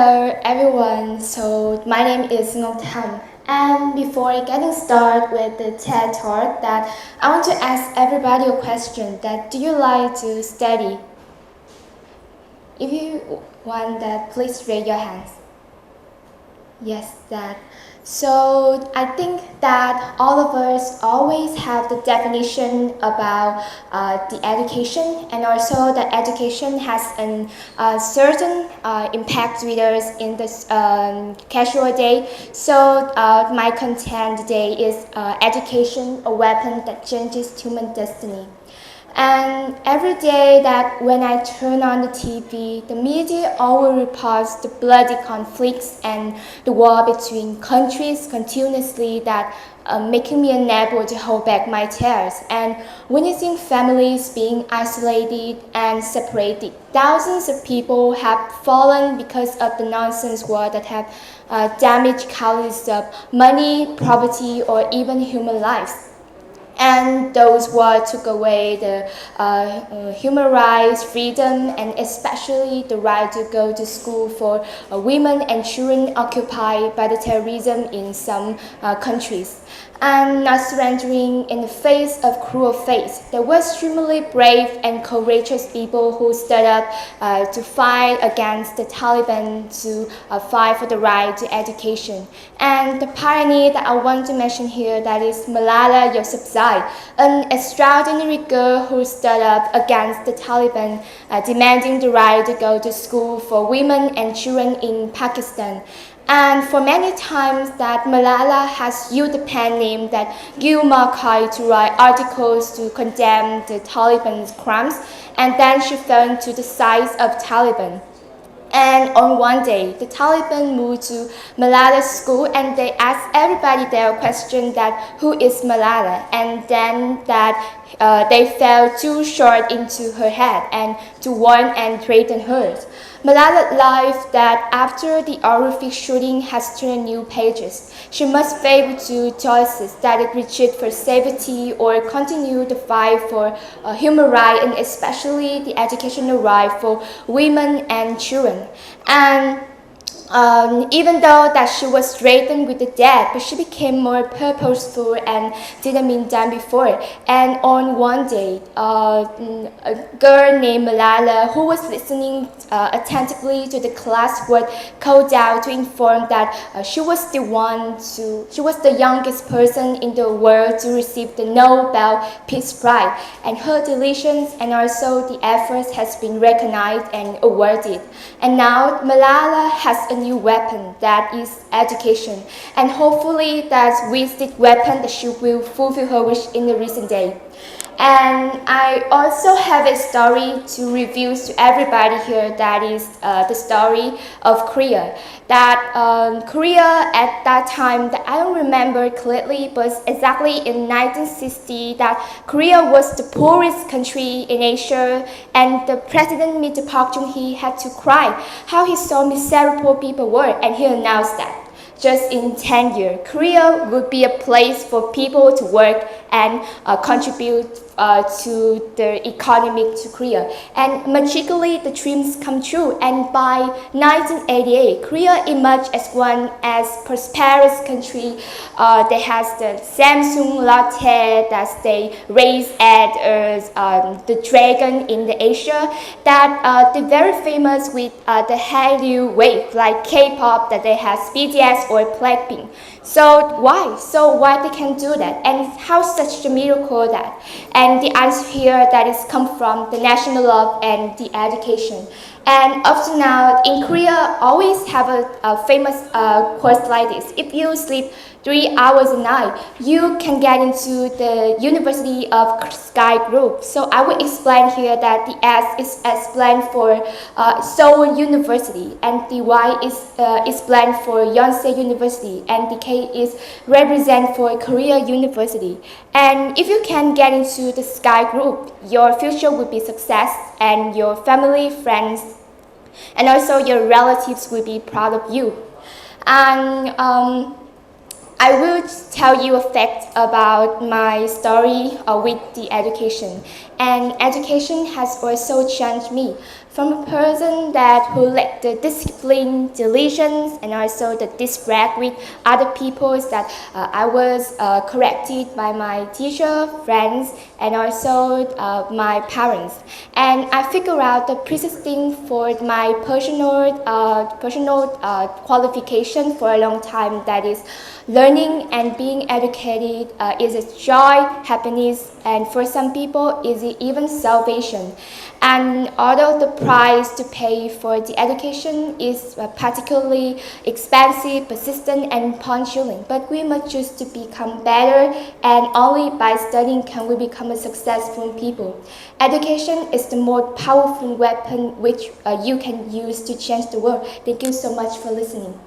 Hello everyone, so my name is Thi Ngoc Tham, and before getting started with the TED Talk, that I want to ask everybody a question: that do you like to study? If you want that, please raise your hands. Yes, that. So I think that all of us always have the definition about the education, and also that education has a certain impact with us in this casual day. So my content today is education, a weapon that changes human destiny. And every day that when I turn on the TV, the media always reports the bloody conflicts and the war between countries continuously that making me unable to hold back my tears. And witnessing families being isolated and separated, thousands of people have fallen because of the nonsense war that have damaged countless of money, property, or even human lives. And those who took away the human rights, freedom, and especially the right to go to school for women and children occupied by the terrorism in some countries. And not surrendering in the face of cruel fate. There were extremely brave and courageous people who stood up to fight against the Taliban, to fight for the right to education. And the pioneer that I want to mention here, that is Malala Yousafzai, an extraordinary girl who stood up against the Taliban, demanding the right to go to school for women and children in Pakistan. And for many times that Malala has used the pen name that Gil Markai to write articles to condemn the Taliban's crimes, and then she fell into the sides of Taliban. And on one day, the Taliban moved to Malala's school and they asked everybody there a question that who is Malala? And then that they fell too short into her head and to warn and threaten her. Malala's life that after the horrific shooting has turned new pages. She must face two choices, that it retreat for safety or continue the fight for human rights and especially the educational right for women and children. And even though that she was threatened with the death, but she became more purposeful and didn't mean done before. And on one day, a girl named Malala, who was listening attentively to the class, was called out to inform that she was the youngest person in the world to receive the Nobel Peace Prize, and her diligence and also the efforts has been recognized and awarded. And now Malala has a new weapon, that is education, and hopefully that with this weapon that she will fulfill her wish in the recent day. And I also have a story to review to everybody here, that is the story of Korea. That Korea at that time, that I don't remember clearly, but exactly in 1960, that Korea was the poorest country in Asia, and the president Mr. Park Chung-hee had to cry how he saw miserable people were, and he announced that just in 10 years, Korea would be a place for people to work and contribute to the economy to Korea. And magically, the dreams come true. And by 1988, Korea emerged as one as prosperous country. They has the Samsung latte that they raise at the dragon in the Asia. That they're very famous with the Hallyu wave, like K-pop, that they have BTS or Blackpink. So why they can do that, and how such a miracle that? And the answer here that is come from the national love and the education. And up to now in Korea always have a famous quote like this: if you sleep 3 hours a night, you can get into the University of Sky Group. So I will explain here that the S is explained for Seoul University, and the Y is explained for Yonsei University, and the K is represent for Korea University. And if you can get into the Sky Group, your future will be success, and your family, friends, and also your relatives will be proud of you. And I will tell you a fact about my story with the education. And education has also changed me from a person who lacked the discipline, diligence, and also the disrespect with other people that I was corrected by my teacher, friends, and also my parents. And I figured out the persisting for my personal qualification for a long time, that is learning and being educated is a joy, happiness, and for some people is even salvation. And although the price to pay for the education is particularly expensive, persistent, and punctual, but we must choose to become better, and only by studying can we become a successful people. Education is the most powerful weapon which you can use to change the world. Thank you so much for listening.